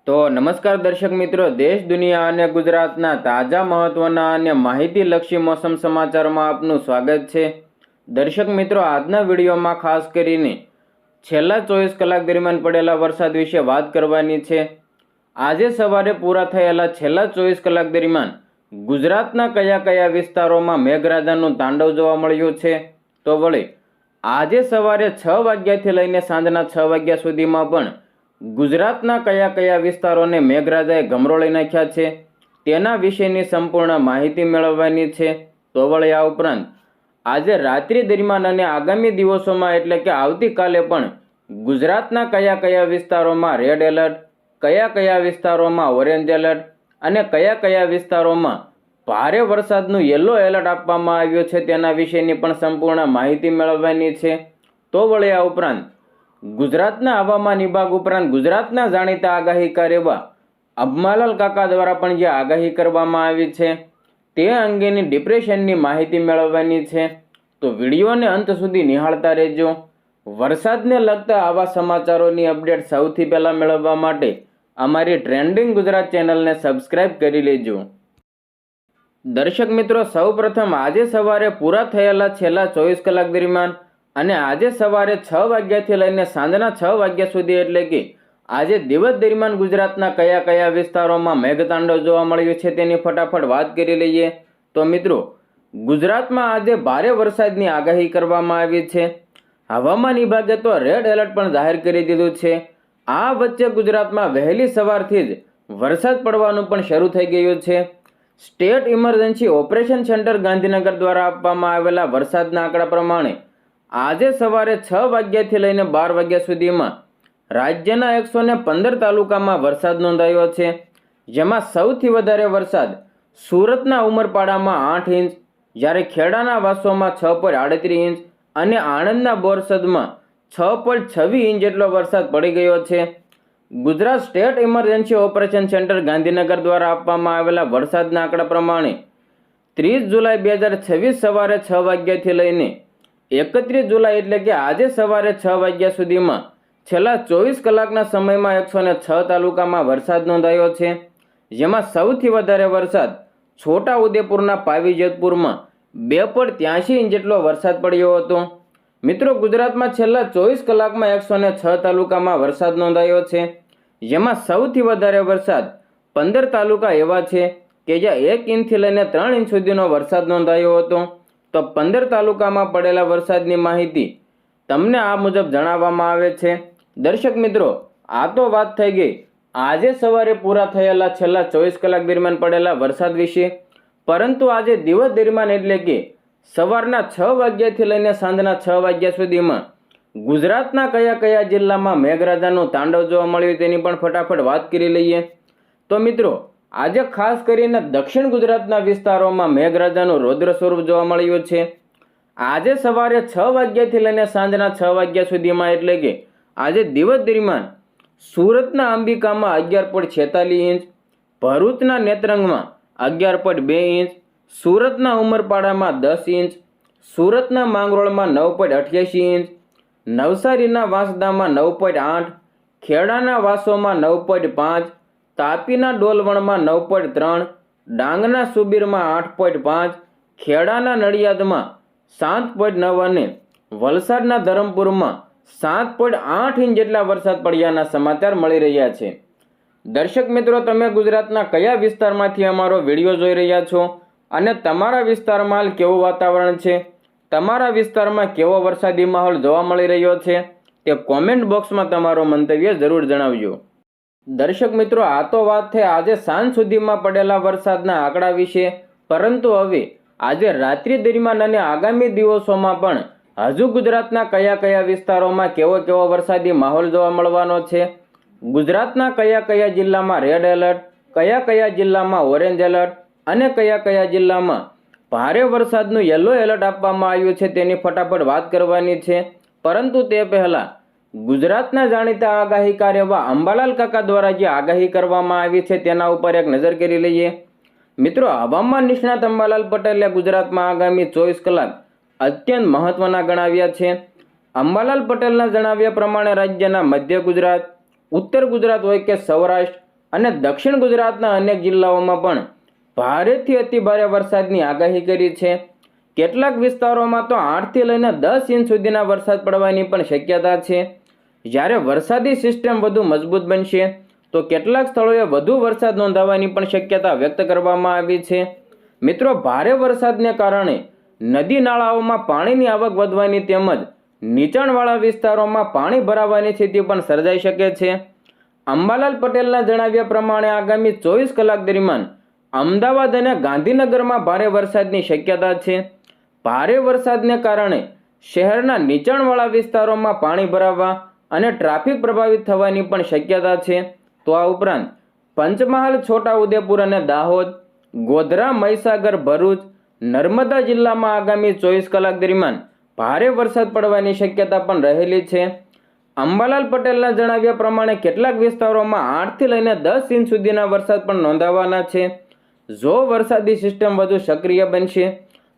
તો નમસ્કાર દર્શક મિત્રો, દેશ દુનિયા અને ગુજરાતના તાજા મહત્વના અને માહિતીલક્ષી મોસમ સમાચારોમાં આપનું સ્વાગત છે। દર્શક મિત્રો, આજના વિડીયોમાં ખાસ કરીને છેલ્લા 24 કલાક દરમિયાન પડેલા વરસાદ વિશે વાત કરવાની છે। આજે સવારે પૂરા થયેલા છેલ્લા 24 કલાક દરમિયાન ગુજરાતના કયા કયા વિસ્તારોમાં મેઘરાજાનું તાંડવ જોવા મળ્યું છે, તો વળી આજે સવારે 6 વાગ્યાથી લઈને સાંજના 6 વાગ્યા સુધીમાં પણ ગુજરાતના કયા કયા વિસ્તારોને મેઘરાજાએ ગમરોળી નાખ્યા છે તેના વિશેની સંપૂર્ણ માહિતી મેળવવાની છે। તો વળી આ ઉપરાંત આજે રાત્રિ દરમિયાન અને આગામી દિવસોમાં એટલે કે આવતીકાલે પણ ગુજરાતના કયા કયા વિસ્તારોમાં રેડ એલર્ટ, કયા કયા વિસ્તારોમાં ઓરેન્જ એલર્ટ અને કયા કયા વિસ્તારોમાં ભારે વરસાદનું યલો એલર્ટ આપવામાં આવ્યું છે તેના વિશેની પણ સંપૂર્ણ માહિતી મેળવવાની છે। તો વળી આ ઉપરાંત ગુજરાતના હવામાન વિભાગ ઉપરાંત ગુજરાતના જાણીતા આગાહીકાર એવા અંબાલાલ કાકા દ્વારા પણ જે આગાહી કરવામાં આવી છે તે અંગેની ડિપ્રેશનની માહિતી મેળવવાની છે। તો વિડીયોને અંત સુધી નિહાળતા રહેજો। વરસાદને લગતા આવા સમાચારોની અપડેટ સૌથી પહેલા મેળવવા માટે અમારી ટ્રેન્ડિંગ ગુજરાત ચેનલને સબસ્ક્રાઇબ કરી લેજો। દર્શક મિત્રો, સૌપ્રથમ આજે સવારે પૂરા થયેલા છેલ્લા 24 કલાક દરમિયાન અને આજે સવારે 6 વાગ્યાથી લઈને સાંજના 6 વાગ્યા સુધી એટલે કે આજે દિવસ દરમિયાન ગુજરાતના કયા કયા વિસ્તારોમાં મેઘતાંડવ જોવા મળ્યું છે તેની ફટાફટ વાત કરી લઈએ। તો મિત્રો, ગુજરાતમાં આજે ભારે વરસાદની આગાહી કરવામાં આવી છે। હવામાન વિભાગે તો રેડ એલર્ટ પણ જાહેર કરી દીધું છે। આ વચ્ચે ગુજરાતમાં વહેલી સવારથી જ વરસાદ પડવાનું પણ શરૂ થઈ ગયું છે। State emergency operation centre Gandhinagar દ્વારા આપવામાં આવેલા વરસાદના આંકડા પ્રમાણે આજે સવારે 6 વાગ્યાથી લઈને 12 વાગ્યા સુધીમાં રાજ્યના 115 તાલુકામાં વરસાદ નોંધાયો છે, જેમાં સૌથી વધારે વરસાદ સુરતના ઉમરપાડામાં 8 ઇંચ, જ્યારે ખેડાના વાસોમાં 6.38 ઇંચ અને આણંદના બોરસદમાં 6.26 ઇંચ જેટલો વરસાદ પડી ગયો છે। Gujarat state emergency operation centre Gandhinagar દ્વારા આપવામાં આવેલા વરસાદના આંકડા પ્રમાણે 30 જુલાઈ 2026 સવારે 6 વાગ્યાથી લઈને 31 જુલાઈ એટલે કે આજે સવારે 6 વાગ્યા સુધીમાં છેલ્લા 24 કલાકના સમયમાં 106 તાલુકામાં વરસાદ નોંધાયો છે, જેમાં સૌથી વધારે વરસાદ છોટા ઉદેપુરના પાવી જેતપુરમાં 2.83 ઇંચ જેટલો વરસાદ પડ્યો હતો। મિત્રો, ગુજરાતમાં છેલ્લા 24 કલાકમાં 106 તાલુકામાં વરસાદ નોંધાયો છે, જેમાં સૌથી વધારે વરસાદ 15 તાલુકા એવા છે કે જ્યાં 1 ઇંચથી લઈને 3 ઇંચ સુધીનો વરસાદ નોંધાયો હતો। તો 15 તાલુકામાં પડેલા વરસાદની માહિતી તમને આ મુજબ જણાવવામાં આવે છે। દર્શક મિત્રો, આ તો વાત થઈ ગઈ આજે સવારે પૂરા થયેલા છેલ્લા 24 કલાક દરમિયાન પડેલા વરસાદ વિશે, પરંતુ આજે દિવસ દરમિયાન એટલે કે સવારના 6 વાગ્યાથી લઈને સાંજના 6 વાગ્યા સુધીમાં ગુજરાતના કયા કયા જિલ્લામાં મેઘરાજાનું તાંડવ જોવા મળ્યું તેની પણ ફટાફટ વાત કરી લઈએ। તો મિત્રો, આજે ખાસ કરીને દક્ષિણ ગુજરાતના વિસ્તારોમાં મેઘરાજાનું રૌદ્ર સ્વરૂપ જોવા મળ્યું છે। આજે સવારે 6 વાગ્યાથી લઈને સાંજના 6 વાગ્યા સુધીમાં એટલે કે આજે દિવસ દરમિયાન સુરતના અંબિકામાં 11.46 ઇંચ, ભરૂચના નેત્રંગમાં 11.2 ઇંચ, સુરતના ઉમરપાડામાં 10 ઇંચ, સુરતના માંગરોળમાં 9.88 ઇંચ, નવસારીના વાંસદામાં 9.8, ખેડાના વાસોમાં 9.5, તાપીના ડોલવણમાં 9.3, ડાંગના સુબીરમાં 8.5, ખેડાના નડિયાદમાં 7.9 અને વલસાડના ધરમપુરમાં 7.8 ઇંચ જેટલા વરસાદ પડ્યાના સમાચાર મળી રહ્યા છે। દર્શક મિત્રો, તમે ગુજરાતના કયા વિસ્તારમાંથી અમારો વિડીયો જોઈ રહ્યા છો અને તમારા વિસ્તારમાં હાલ કેવું વાતાવરણ છે, તમારા વિસ્તારમાં કેવો વરસાદી માહોલ જોવા મળી રહ્યો છે તે કોમેન્ટ બોક્સમાં તમારો મંતવ્ય જરૂર જણાવજો। દર્શક મિત્રો, આ તો વાત થઈ આજે સાંજ સુધીમાં પડેલા વરસાદના આંકડા વિશે, પરંતુ હવે આજે રાત્રિ દરમિયાન અને આગામી દિવસોમાં પણ હજુ ગુજરાતના કયા કયા વિસ્તારોમાં કેવો કેવો વરસાદી માહોલ જોવા મળવાનો છે, ગુજરાતના કયા કયા જિલ્લામાં રેડ એલર્ટ, કયા કયા જિલ્લામાં ઓરેન્જ એલર્ટ અને કયા કયા જિલ્લામાં ભારે વરસાદનું યલો એલર્ટ આપવામાં આવ્યું છે તેની ફટાફટ વાત કરવાની છે। પરંતુ તે પહેલા ગુજરાતના જાણીતા આગાહીકાર એવા અંબાલાલ કાકા દ્વારા જે આગાહી કરવામાં આવી છે તેના ઉપર એક નજર કરી લઈએ। મિત્રો, હવામાન નિષ્ણાત અંબાલાલ પટેલે ગુજરાતમાં આગામી 24 કલાક અત્યંત મહત્વના ગણાવ્યા છે। અંબાલાલ પટેલના જણાવ્યા પ્રમાણે રાજ્યના મધ્ય ગુજરાત, ઉત્તર ગુજરાત હોય કે સૌરાષ્ટ્ર અને દક્ષિણ ગુજરાતના અનેક જિલ્લાઓમાં પણ ભારેથી અતિભારે વરસાદની આગાહી કરી છે. કેટલાક વિસ્તારોમાં તો 8 થી લઈને 10 ઇંચ સુધીના વરસાદ પડવાની પણ શક્યતા છે. જ્યારે વરસાદી સિસ્ટમ વધુ મજબૂત બનશે તો કેટલાક સ્થળોએ વધુ વરસાદ નોંધાવાની પણ શક્યતા વ્યક્ત કરવામાં આવી છે. મિત્રો, ભારે વરસાદને કારણે નદી નાળાઓમાં પાણીની આવક વધવાની તેમજ નીચાણવાળા વિસ્તારોમાં પાણી ભરાવાની સ્થિતિ પણ સર્જાઈ શકે છે. અંબાલાલ પટેલના જણાવ્યા પ્રમાણે આગામી 24 કલાક દરમિયાન અમદાવાદ અને ગાંધીનગરમાં ભારે વરસાદની શક્યતા છે. ભારે વરસાદને કારણે શહેરના નીચાણવાળા વિસ્તારોમાં પાણી ભરાવા અને ટ્રાફિક પ્રભાવિત થવાની પણ શક્યતા છે. તો આ ઉપરાંત પંચમહાલ, છોટાઉદેપુર અને દાહોદ, ગોધરા, મહીસાગર, ભરૂચ, નર્મદા જિલ્લામાં આગામી 24 કલાક દરમિયાન ભારે વરસાદ પડવાની શક્યતા પણ રહેલી છે. અંબાલાલ પટેલના જણાવ્યા પ્રમાણે કેટલાક વિસ્તારોમાં 8 થી લઈને 10 ઇંચ સુધીના વરસાદ પણ નોંધાવાના છે. જો વરસાદી સિસ્ટમ વધુ સક્રિય બનશે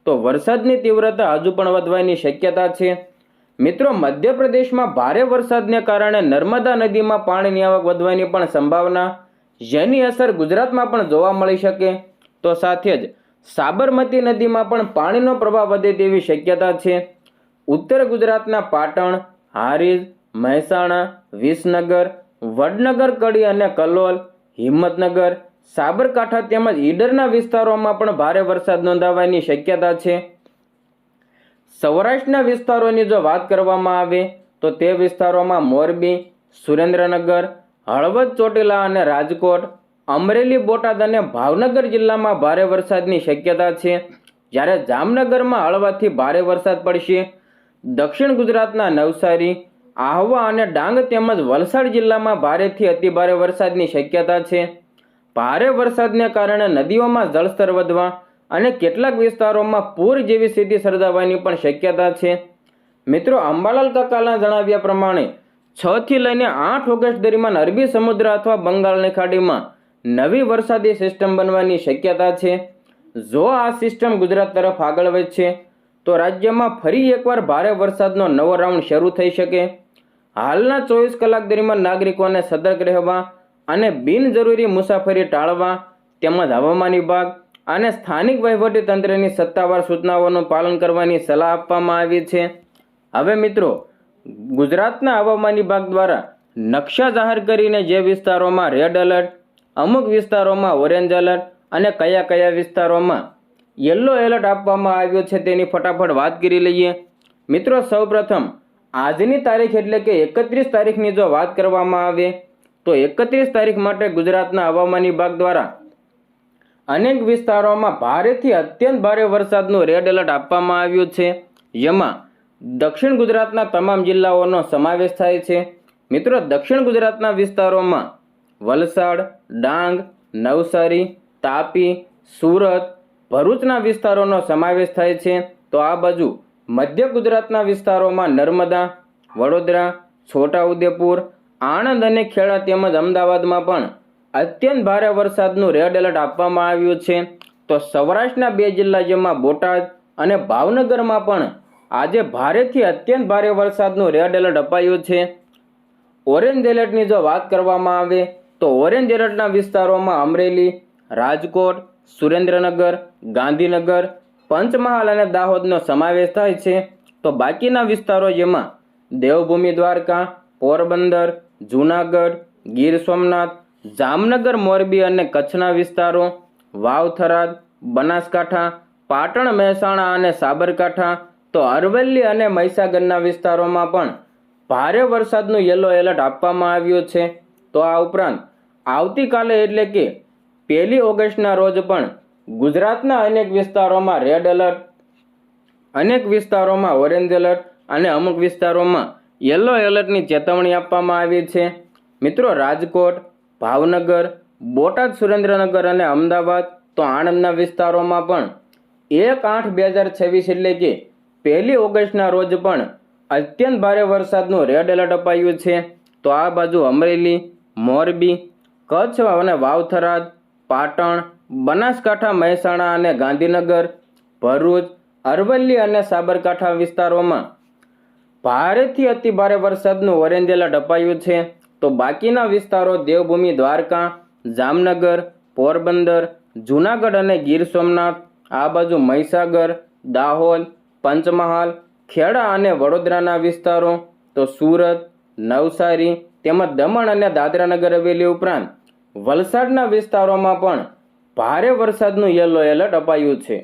તો વરસાદની તીવ્રતા હજુ પણ વધવાની શક્યતા છે. મિત્રો, મધ્યપ્રદેશમાં ભારે વરસાદને કારણે નર્મદા નદીમાં પાણીની આવક વધવાની પણ સંભાવના, જેની અસર ગુજરાતમાં પણ જોવા મળી શકે. તો સાથે જ સાબરમતી નદીમાં પણ પાણીનો પ્રવાહ વધે તેવી શક્યતા છે. ઉત્તર ગુજરાતના પાટણ, હારીજ, મહેસાણા, વિસનગર, વડનગર, કડી અને કલોલ, હિંમતનગર, સાબરકાંઠા તેમજ ઈડરના વિસ્તારોમાં પણ ભારે વરસાદ નોંધાવાની શક્યતા છે. સૌરાષ્ટ્રના વિસ્તારોની જો વાત કરવામાં આવે તો તે વિસ્તારોમાં મોરબી, સુરેન્દ્રનગર, હળવદ, ચોટીલા અને રાજકોટ, અમરેલી, બોટાદ અને ભાવનગર જિલ્લામાં ભારે વરસાદની શક્યતા છે. જ્યારે જામનગરમાં હળવાથી ભારે વરસાદ પડશે. દક્ષિણ ગુજરાતના નવસારી, આહવા અને ડાંગ તેમજ વલસાડ જિલ્લામાં ભારેથી અતિભારે વરસાદની શક્યતા છે. ભારે વરસાદને કારણે નદીઓમાં જળસ્તર વધવા અને કેટલાક વિસ્તારોમાં પૂર જેવી સ્થિતિ સર્જાવાની પણ શક્યતા છે. મિત્રો, અંબાલાલ કાકાના જણાવ્યા પ્રમાણે 6 થી લઈને 8 ઓગસ્ટ દરમિયાન અરબી સમુદ્ર અથવા બંગાળની ખાડીમાં નવી વરસાદી સિસ્ટમ બનવાની શક્યતા છે. જો આ સિસ્ટમ ગુજરાત તરફ આગળ વધશે તો રાજ્યમાં ફરી એકવાર ભારે વરસાદનો નવો રાઉન્ડ શરૂ થઈ શકે. હાલના 24 કલાક દરમિયાન નાગરિકોને સતર્ક રહેવા અને બિનજરૂરી મુસાફરી ટાળવા તેમજ હવામાન વિભાગ અને સ્થાનિક વહીવટી તંત્રની સત્તાવાર સૂચનાઓનું પાલન કરવાની સલાહ આપવામાં આવી છે. હવે મિત્રો, ગુજરાતના હવામાન વિભાગ દ્વારા નકશા જાહેર કરીને જે વિસ્તારોમાં રેડ એલર્ટ, અમુક વિસ્તારોમાં ઓરેન્જ એલર્ટ અને કયા કયા વિસ્તારોમાં યલો એલર્ટ આપવામાં આવ્યો છે તેની ફટાફટ વાત કરી લઈએ. મિત્રો, સૌપ્રથમ આજની તારીખ એટલે કે 31 તારીખની જો વાત કરવામાં આવે તો 31 તારીખ માટે ગુજરાતના હવામાન વિભાગ દ્વારા અનેક વિસ્તારોમાં ભારેથી અત્યંત ભારે વરસાદનું રેડ એલર્ટ આપવામાં આવ્યું છે, જેમાં દક્ષિણ ગુજરાતના તમામ જિલ્લાઓનો સમાવેશ થાય છે. મિત્રો, દક્ષિણ ગુજરાતના વિસ્તારોમાં વલસાડ, ડાંગ, નવસારી, તાપી, સુરત, ભરૂચના વિસ્તારોનો સમાવેશ થાય છે. તો આ બાજુ મધ્ય ગુજરાતના વિસ્તારોમાં નર્મદા, વડોદરા, છોટાઉદેપુર, આણંદ અને ખેડા તેમજ અમદાવાદમાં પણ અત્યંત ભારે વરસાદનું રેડ એલર્ટ આપવામાં આવ્યું છે. તો સૌરાષ્ટ્રના 2 જિલ્લા જેમાં બોટાદ અને ભાવનગરમાં પણ આજે ભારેથી અત્યંત ભારે વરસાદનું રેડ એલર્ટ અપાયું છે. ઓરેન્જ એલર્ટની જો વાત કરવામાં આવે તો ઓરેન્જ એલર્ટના વિસ્તારોમાં અમરેલી, રાજકોટ, સુરેન્દ્રનગર, ગાંધીનગર, પંચમહાલ અને દાહોદનો સમાવેશ થાય છે. તો બાકીના વિસ્તારો જેમાં દેવભૂમિ દ્વારકા, પોરબંદર, જૂનાગઢ, ગીર સોમનાથ, જામનગર, મોરબી અને કચ્છના વિસ્તારો, વાવ, થરાદ, બનાસકાંઠા, પાટણ, મહેસાણા અને સાબરકાંઠા, તો અરવલ્લી અને મહીસાગરના વિસ્તારોમાં પણ ભારે વરસાદનું યલો એલર્ટ આપવામાં આવ્યું છે. તો આ ઉપરાંત આવતીકાલે એટલે કે 1 ઓગસ્ટના રોજ પણ ગુજરાતના અનેક વિસ્તારોમાં રેડ એલર્ટ, અનેક વિસ્તારોમાં ઓરેન્જ એલર્ટ અને અમુક વિસ્તારોમાં યલો એલર્ટની ચેતવણી આપવામાં આવી છે. મિત્રો, રાજકોટ, ભાવનગર, બોટાદ, સુરેન્દ્રનગર અને અમદાવાદ તો આણંદના વિસ્તારોમાં પણ 1/8/2026 એટલે કે 1 ઓગસ્ટના રોજ પણ અત્યંત ભારે વરસાદનું રેડ એલર્ટ અપાયું છે. તો આ બાજુ અમરેલી, મોરબી, કચ્છ અને વાવ-થરાદ, પાટણ, બનાસકાંઠા, મહેસાણા અને ગાંધીનગર, ભરૂચ, અરવલ્લી અને સાબરકાંઠા વિસ્તારોમાં ભારેથી અતિ ભારે વરસાદનું ઓરેન્જ એલર્ટ અપાયું છે. તો બાકીના વિસ્તારો દેવભૂમિ દ્વારકા, જામનગર, પોરબંદર, જૂનાગઢ અને ગીર સોમનાથ, આ બાજુ મહીસાગર, દાહોદ, પંચમહાલ, ખેડા અને વડોદરાના વિસ્તારો, તો સુરત, નવસારી તેમજ દમણ અને દાદરાનગર હવેલી ઉપરાંત વલસાડના વિસ્તારોમાં પણ ભારે વરસાદનું યલો એલર્ટ અપાયું છે.